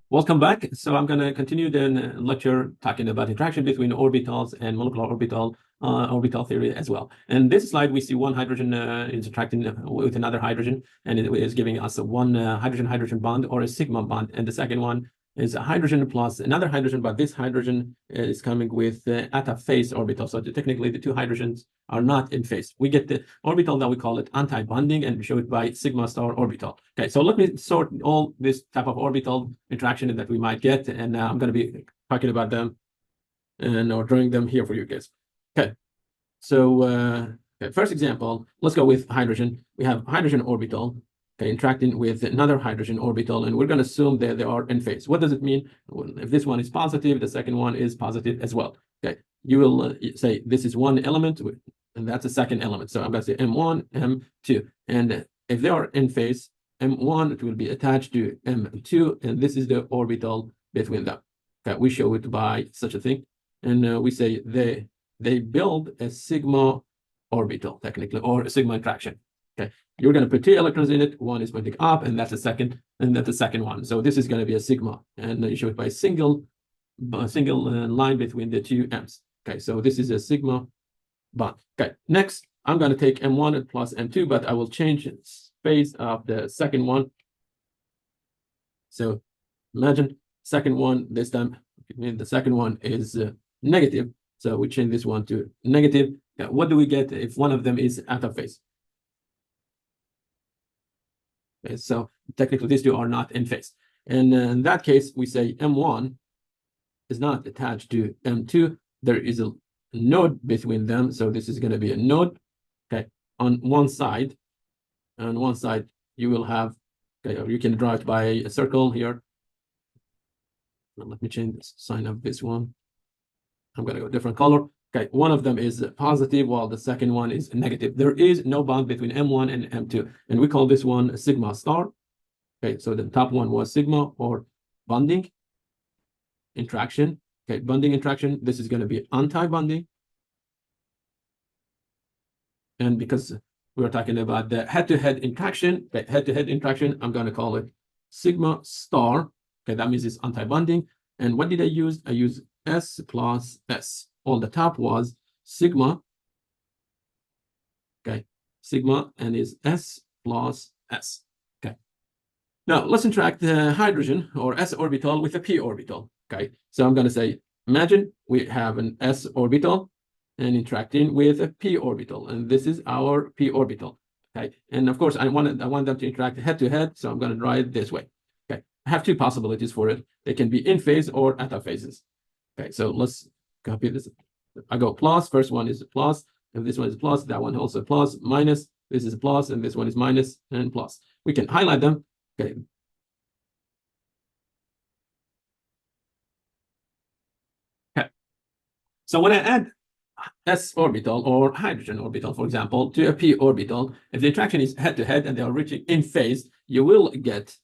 Welcome back. So I'm going to continue the lecture talking about interaction between orbitals and molecular orbital theory as well. And this slide, we see one hydrogen is interacting with another hydrogen, and it is giving us a one hydrogen-hydrogen bond or a sigma bond. And the second one is a hydrogen plus another hydrogen, but this hydrogen is coming with at a phase orbital. So technically, the two hydrogens are not in phase. We get the orbital that we call it anti-bonding, and we show it by sigma star orbital. Okay, so let me sort all this type of orbital interaction that we might get, and I'm going to be talking about them and or drawing them here for you guys. Okay, so okay, first example, let's go with hydrogen. We have hydrogen orbital, okay, interacting with another hydrogen orbital, and we're going to assume that they are in phase. What does it mean? Well, if this one is positive, the second one is positive as well. Okay, you will say this is one element, and that's a second element. So I'm going to say M1, M2, and if they are in phase, M1, it will be attached to M2, and this is the orbital between them. Okay, we show it by such a thing, and we say they build a sigma orbital, technically, or a sigma interaction. Okay, you're going to put two electrons in it. One is pointing up, and that's the second, and that's the second one. So this is going to be a sigma, and you show it by a single line between the two M's. Okay, so this is a sigma bond. Okay, next, I'm going to take M1 plus M2, but I will change phase of the second one. So imagine second one, this time, the second one is negative. So we change this one to negative. What do we get if one of them is out of phase? Okay, so technically, these two are not in phase. And in that case, we say M1 is not attached to M2. There is a node between them. So this is going to be a node. Okay, on one side. On one side, you will have, okay, or you can draw it by a circle here. Let me change the sign of this one. I'm going to go different color. Okay, one of them is positive while the second one is negative. There is no bond between M1 and M2, and we call this one sigma star. Okay, so the top one was sigma or bonding interaction. Okay, bonding interaction, this is going to be anti-bonding. And because we're talking about the head-to-head interaction, okay, head-to-head interaction, I'm going to call it sigma star. Okay, that means it's anti-bonding. And what did I use? I used S plus S. On the top was sigma. Okay, sigma, and is S plus S. Okay. Now let's interact the hydrogen or S orbital with a p orbital. Okay, so I'm going to say, imagine we have an S orbital and interacting with a p orbital, and this is our p orbital. Okay, and of course I want them to interact head to head, so I'm going to draw it this way. Okay, I have two possibilities for it. They can be in phase or out of phases. Okay, so let's copy this. I go plus. First one is plus. If this one is plus, that one also plus. Minus. This is plus, and this one is minus and plus. We can highlight them. Okay. Okay. So when I add S orbital or hydrogen orbital, for example, to a p orbital, if the interaction is head to head and they are reaching in phase, you will get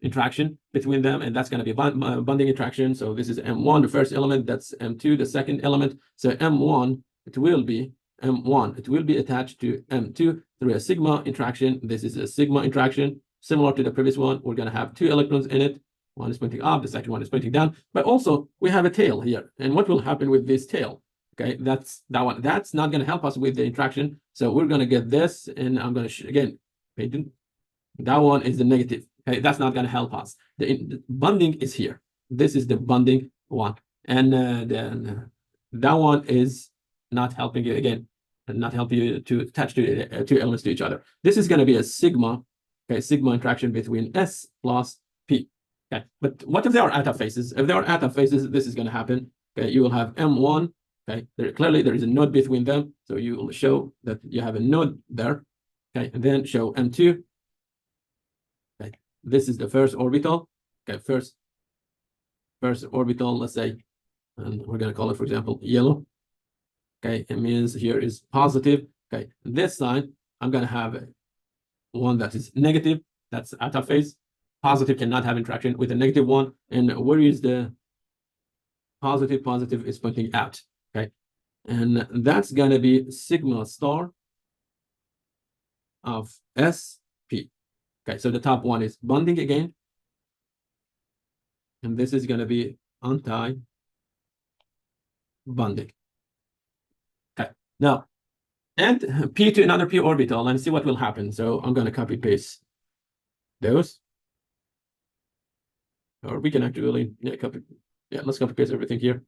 interaction between them, and that's going to be bonding interaction. So this is M1, the first element. That's M2, the second element. So M1, it will be M1. It will be attached to M2 through a sigma interaction. This is a sigma interaction, similar to the previous one. We're going to have two electrons in it. One is pointing up, the second one is pointing down. But also, we have a tail here. And what will happen with this tail? Okay, that's that one. That's not going to help us with the interaction. So we're going to get this, and I'm going to again, that one is the negative. Okay, that's not going to help us. The bonding is here. This is the bonding one, and then that one is not helping you again, and not help you to attach two elements to each other. This is going to be a sigma, okay, sigma interaction between S plus P. Okay, but what if they are out of phases? If they are out of phases, this is going to happen. Okay, you will have M1. Okay, clearly there is a node between them, so you will show that you have a node there. Okay, and then show M2. Okay, this is the first orbital. Okay, first orbital, let's say, and we're going to call it, for example, yellow. Okay, it means here is positive. Okay, this side, I'm going to have one that is negative, that's out of phase. Positive cannot have interaction with a negative one. And where is the positive? Positive is pointing out. Okay, and that's going to be sigma star of SP. Okay, so the top one is bonding again. and this is going to be anti-bonding. Okay, now and p to another p orbital and see what will happen. So I'm going to copy paste those, or we can actually copy. Yeah, let's copy paste everything here.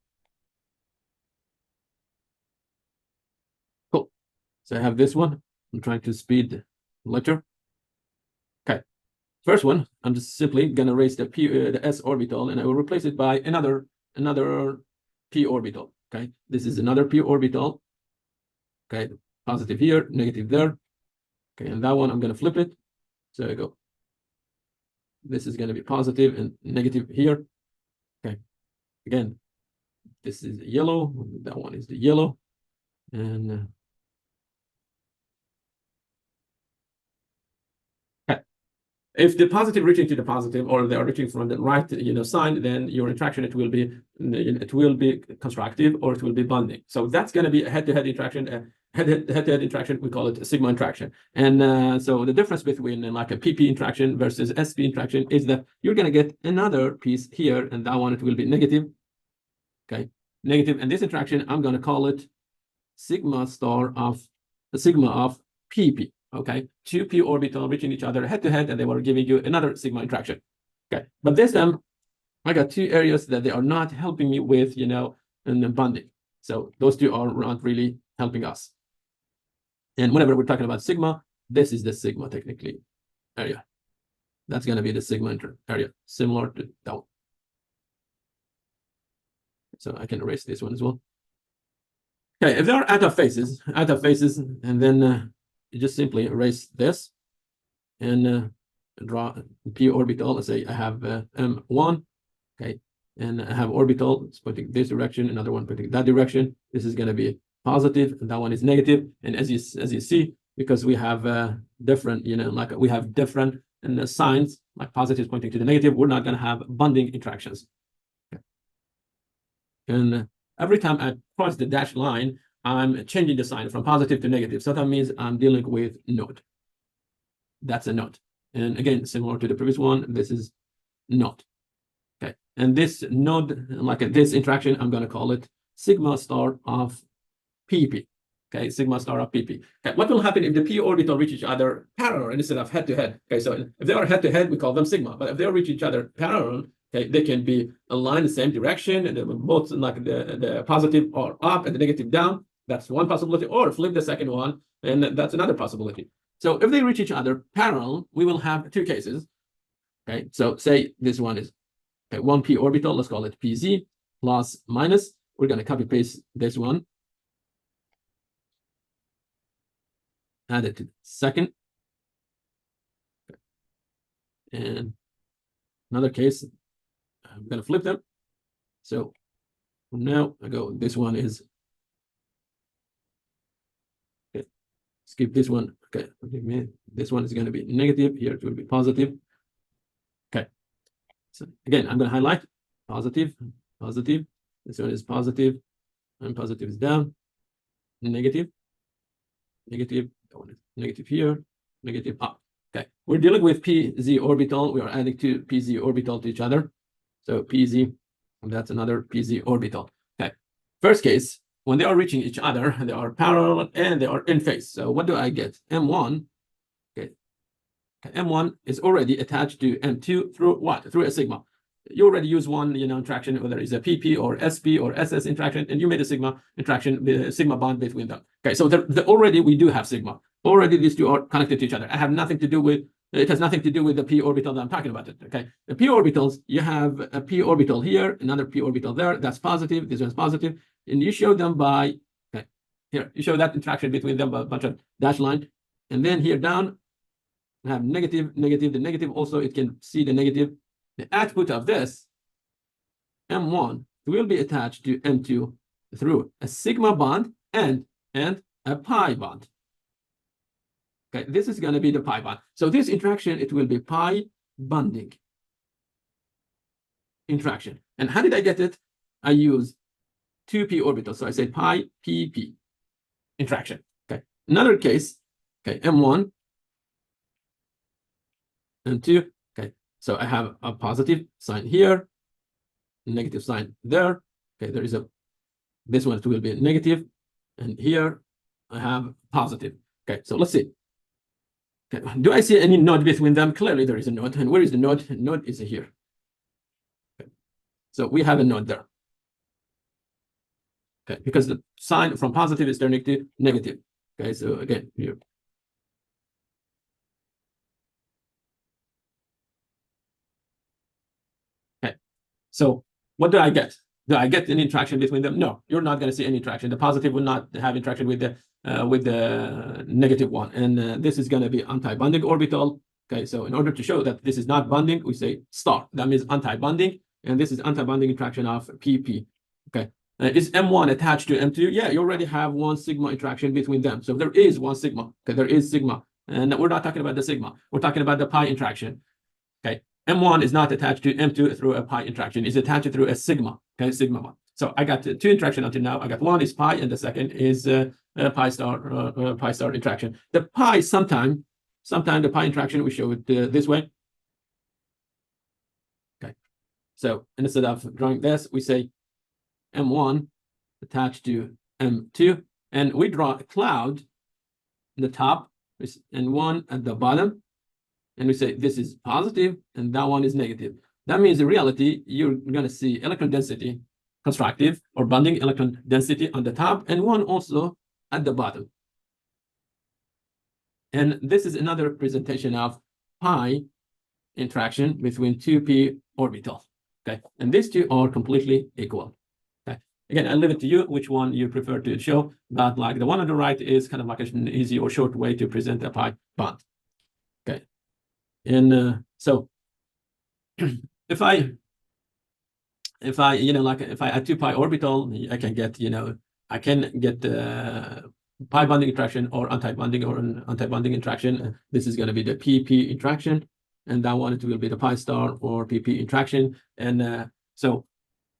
Cool. So I have this one. I'm trying to speed the lecture. Okay. First one, I'm just simply gonna erase the the s orbital, and I will replace it by another p orbital. Okay, this is another p orbital. Okay, positive here, negative there. Okay, and that one I'm gonna flip it. So I go. This is gonna be positive and negative here. Okay, again, this is the yellow. That one is the yellow, and if the positive reaching to the positive, or they are reaching from the right, sign, then your interaction it will be constructive, or it will be bonding. So that's going to be a head-to-head interaction. Head-to-head interaction, we call it a sigma interaction. And so the difference between like a PP interaction versus SP interaction is that you're going to get another piece here, and that one it will be negative. Okay, negative, and this interaction I'm going to call it sigma of PP. Okay, two p orbital reaching each other head to head, and they were giving you another sigma interaction. Okay, but this time I got two areas that they are not helping me with, and then bonding. So those two are not really helping us. And whenever we're talking about sigma, this is the sigma technically area. That's going to be the sigma area, similar to that one. So I can erase this one as well. Okay, if there are out of phases, and then you just simply erase this and draw p orbital. Let's say I have M1, okay, and I have orbital. It's pointing this direction, another one pointing that direction. This is going to be positive, and that one is negative. And as you see, because we have different, like we have different signs, like positive pointing to the negative, we're not going to have bonding interactions. Okay. And every time I cross the dashed line, I'm changing the sign from positive to negative. So that means I'm dealing with node. That's a node. And again, similar to the previous one, this is node. Okay. And this node, like this interaction, I'm going to call it sigma star of PP. Okay, sigma star of PP. Okay. What will happen if the p orbital reach each other parallel instead of head to head? Okay, so if they are head to head, we call them sigma. But if they reach each other parallel, okay, they can be aligned the same direction, and both like the positive are up and the negative down. That's one possibility. Or flip the second one, and that's another possibility. So if they reach each other parallel, we will have two cases. Okay, so say this one is okay, 1p orbital. Let's call it pz plus minus. We're going to copy paste this one, add it to the second, and another case. I'm going to flip them. So now I go. This one is okay. Skip this one. Okay, forgive me. This one is going to be negative. Here it will be positive. Okay. So again, I'm going to highlight positive, positive. This one is positive, and positive is down. Negative, negative. That one is negative here. Negative up. Okay. We're dealing with pz orbital. We are adding two pz orbital to each other. So pz, and that's another pz orbital. Okay. First case, when they are reaching each other, they are parallel and they are in phase. So what do I get? M1. Okay. M1 is already attached to M2 through what? Through a sigma. You already use one, interaction, whether it's a PP or SP or SS interaction, and you made a sigma interaction, the sigma bond between them. Okay, so already we do have sigma. Already these two are connected to each other. It has nothing to do with the p orbital that I'm talking about. Okay, the p orbitals, you have a p orbital here, another p orbital there. That's positive. This one's positive, and you show them by here. You show that interaction between them by a bunch of dash line, and then here down, I have negative, negative. The negative also, it can see the negative. The output of this M1 will be attached to M2 through a sigma bond and a pi bond. Okay, this is going to be the pi bond. So this interaction, it will be pi bonding interaction. And how did I get it? I use 2p orbitals. So I say pi pp interaction. Okay, another case. Okay, M1 and 2. Okay, so I have a positive sign here, negative sign there. Okay, there is a, this one will be negative, and here I have positive. Okay, so let's see. Okay, do I see any node between them? Clearly there is a node. And where is the node? The node is here. Okay. So we have a node there. Okay, because the sign from positive is turning to negative. Okay, so again, here. Okay, so what do I get? Do I get any interaction between them? No, you're not going to see any interaction. The positive will not have interaction with the negative one, and this is going to be anti-bonding orbital. Okay, so in order to show that this is not bonding, we say star. That means anti-bonding, and this is anti-bonding interaction of PP. Okay, is M1 attached to M2? Yeah, you already have one sigma interaction between them. So there is one sigma. Okay, there is sigma, and we're not talking about the sigma. We're talking about the pi interaction. Okay, M1 is not attached to M2 through a pi interaction. It's attached through a sigma. Okay, sigma 1. So I got two interaction until now. I got one is pi, and the second is pi star interaction. The pi sometime the pi interaction we show it this way. Okay, so instead of drawing this, we say M1 attached to M2, and we draw a cloud in the top and one at the bottom, and we say this is positive and that one is negative. That means in reality, you're going to see electron density, constructive or bonding electron density on the top, and one also at the bottom. And this is another presentation of pi interaction between two p orbitals. Okay, and these two are completely equal. Okay, again, I leave it to you which one you prefer to show, but like the one on the right is kind of like an easy or short way to present a pi bond. Okay, and so if I if I add two pi orbital, I can get the pi bonding interaction or anti-bonding interaction. This is going to be the PP interaction, and that one it will be the pi star or PP interaction. And so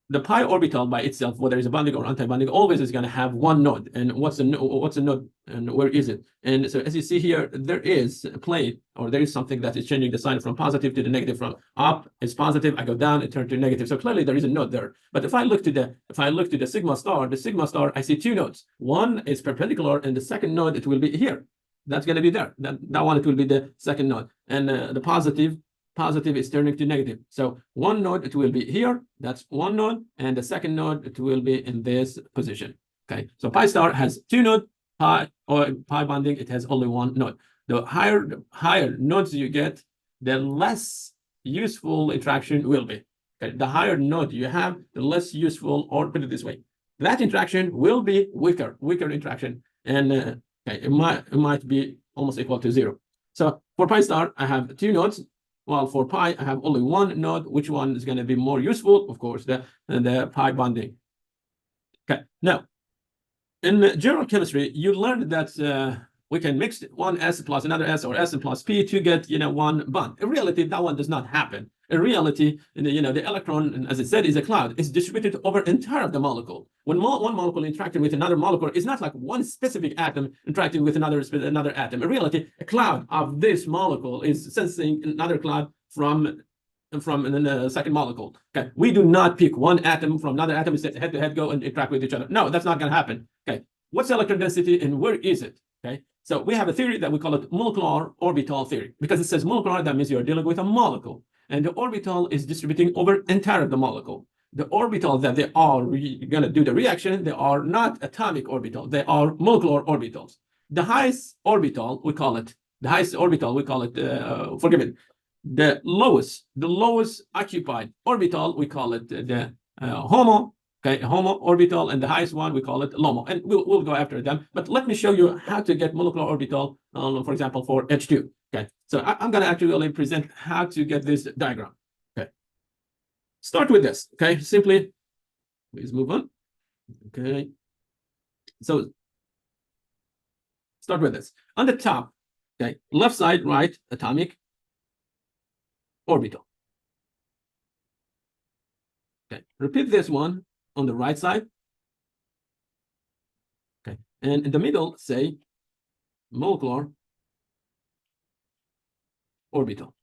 the pi orbital by itself, whether it's a bonding or anti-bonding, always is going to have one node. And what's a node and where is it? And so as you see here, there is a plate, or there is something that is changing the sign from positive to the negative. From up is positive, I go down, it turns to negative. So clearly there is a node there. But if I look to the sigma star, I see two nodes. One is perpendicular, and the second node it will be here. That's going to be there. That one it will be the second node, and the positive is turning to negative. So one node it will be here, that's one node, and the second node it will be in this position. Okay, so pi star has two nodes, pi bonding it has only one node. The higher nodes you get, the less useful interaction will be. Okay, the higher node you have, the less useful, or put it this way, that interaction will be weaker interaction, and okay, it might be almost equal to 0. So for pi star, I have two nodes. Well, for pi, I have only one node. Which one is going to be more useful? Of course, the pi bonding. Okay, now, in general chemistry, you learned that we can mix one S plus another S or S plus P to get, one bond. In reality, that one does not happen. In reality, the electron, as I said, is a cloud. It's distributed over entire of the molecule. When one molecule interacting with another molecule, it's not like one specific atom interacting with another atom. In reality, a cloud of this molecule is sensing another cloud from the second molecule. Okay, we do not pick one atom from another atom and say head to head go and interact with each other. No, that's not going to happen. Okay, what's electron density and where is it? Okay, so we have a theory that we call it molecular orbital theory, because it says molecular, that means you're dealing with a molecule, and the orbital is distributing over entire of the molecule. The orbital that they are going to do the reaction, they are not atomic orbital, they are molecular orbitals. The highest orbital, we call it, forgive me, the lowest occupied orbital, we call it the HOMO. Okay, HOMO orbital, and the highest one we call it LOMO, and we'll go after them. But let me show you how to get molecular orbital, for example, for H2. Okay, so I'm going to actually present how to get this diagram. Okay, start with this. Okay, simply, please move on. Okay, so start with this on the top. Okay, left side, right atomic orbital. Okay, repeat this one on the right side. Okay, and in the middle, say molecular orbital.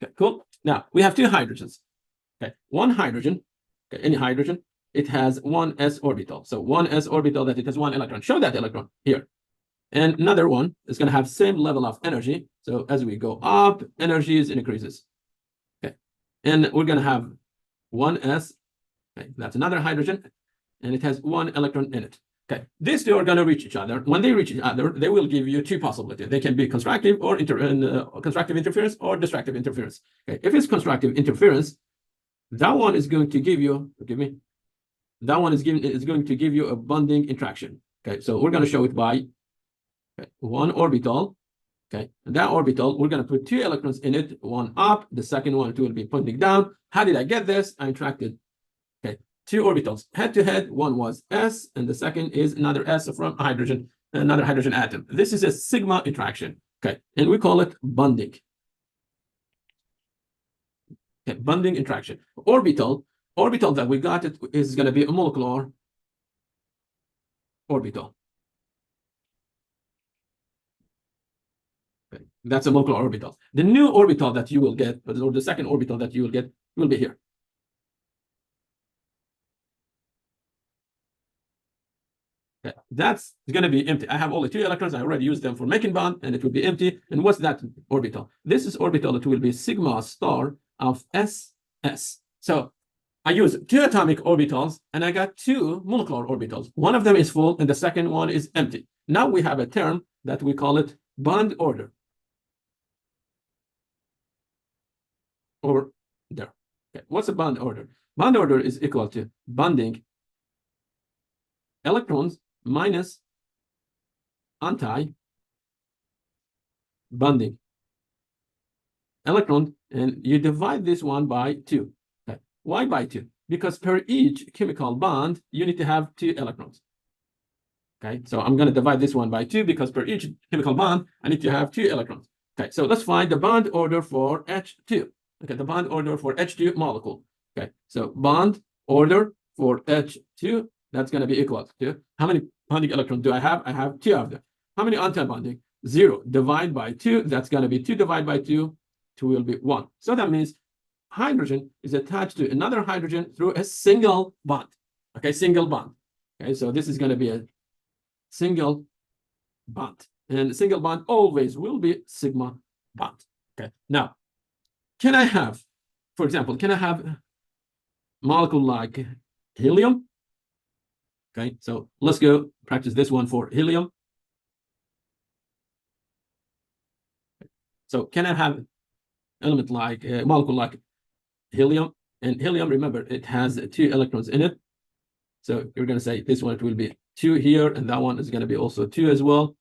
Okay, cool. Now we have two hydrogens. Okay, one hydrogen, okay, any hydrogen, it has one s orbital. So one s orbital that it has one electron. Show that electron here. And another one is going to have same level of energy. So as we go up, energy increases. Okay, and we're going to have one s. Okay, that's another hydrogen, and it has one electron in it. Okay, these two are going to reach each other. When they reach each other, they will give you two possibilities. They can be constructive or constructive interference or destructive interference. Okay, if it's constructive interference, that one is going to give you, forgive me, that one is going to give you a bonding interaction. Okay, so we're going to show it by one orbital. Okay, and that orbital, we're going to put two electrons in it, one up, the second one will be pointing down. How did I get this? I interacted two orbitals head to head. One was s, and the second is another s from hydrogen, another hydrogen atom. This is a sigma interaction. Okay, and we call it bonding. Okay, bonding interaction. Orbital that we got it is going to be a molecular orbital. Okay, that's a molecular orbital. The new orbital that you will get, or the second orbital that you will get, will be here. Okay, that's going to be empty. I have only two electrons. I already used them for making bond, and it will be empty. And what's that orbital? This is orbital. It will be sigma star of SS. So I use two atomic orbitals, and I got two molecular orbitals. One of them is full, and the second one is empty. Now we have a term that we call it bond order. Or there. Okay, what's a bond order? Bond order is equal to bonding electrons minus anti-bonding electron, and you divide this one by 2. Okay. Why by 2? Because per each chemical bond, you need to have 2 electrons. Okay, so I'm going to divide this one by 2 because per each chemical bond, I need to have 2 electrons. Okay, so let's find the bond order for H2. Okay, the bond order for H2 molecule. Okay, so bond order for H2, that's going to be equal to, how many bonding electrons do I have? I have 2 of them. How many anti-bonding? 0. Divide by 2, that's going to be 2 divided by 2, 2 will be 1. So that means hydrogen is attached to another hydrogen through a single bond. Okay, single bond. Okay, so this is going to be a single bond. And single bond always will be sigma bond. Okay, now, can I have, for example, can I have molecule like helium? Okay, so let's go practice this one for helium. So can I have element like molecule like helium? And helium, remember, it has 2 electrons in it. So you're going to say this one, it will be 2 here, and that one is going to be also 2 as well.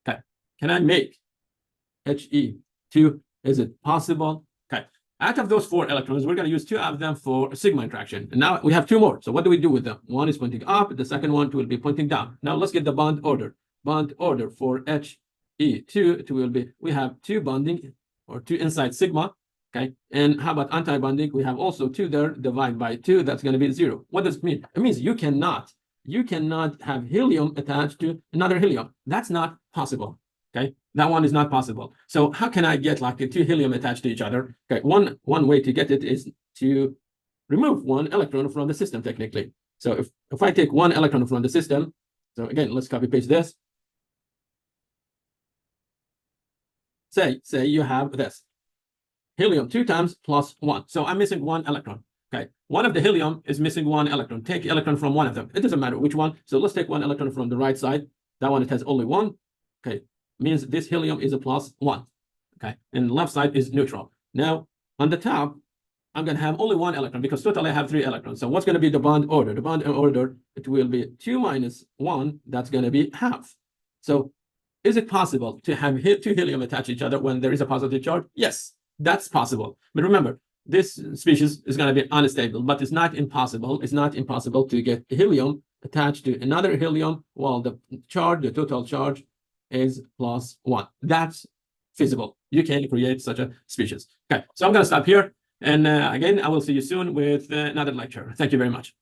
Okay, can I make He2? Is it possible? Okay, out of those 4 electrons, we're going to use 2 of them for sigma interaction. And now we have 2 more. So what do we do with them? One is pointing up, the second one will be pointing down. Now let's get the bond order. Bond order for He2, it will be, we have 2 bonding, or 2 inside sigma. Okay, and how about anti-bonding? We have also 2 there, divide by 2, that's going to be 0. What does it mean? It means you cannot have helium attached to another helium. That's not possible. Okay, that one is not possible. So how can I get like 2 helium attached to each other? Okay, one way to get it is to remove 1 electron from the system technically. So if I take 1 electron from the system, so again, let's copy paste this. Say you have this. Helium 2 times plus 1. So I'm missing 1 electron. Okay, one of the helium is missing 1 electron. Take electron from one of them. It doesn't matter which one. So let's take 1 electron from the right side. That one, it has only 1. Okay, means this helium is a plus 1. Okay, and left side is neutral. Now on the top, I'm going to have only 1 electron because totally I have 3 electrons. So what's going to be the bond order? The bond order, it will be 2 minus 1. That's going to be half. So is it possible to have 2 helium attach each other when there is a positive charge? Yes, that's possible. But remember, this species is going to be unstable, but it's not impossible. It's not impossible to get helium attached to another helium while the charge, the total charge, is plus 1. That's feasible. You can create such a species. Okay, so I'm going to stop here. And again, I will see you soon with another lecture. Thank you very much.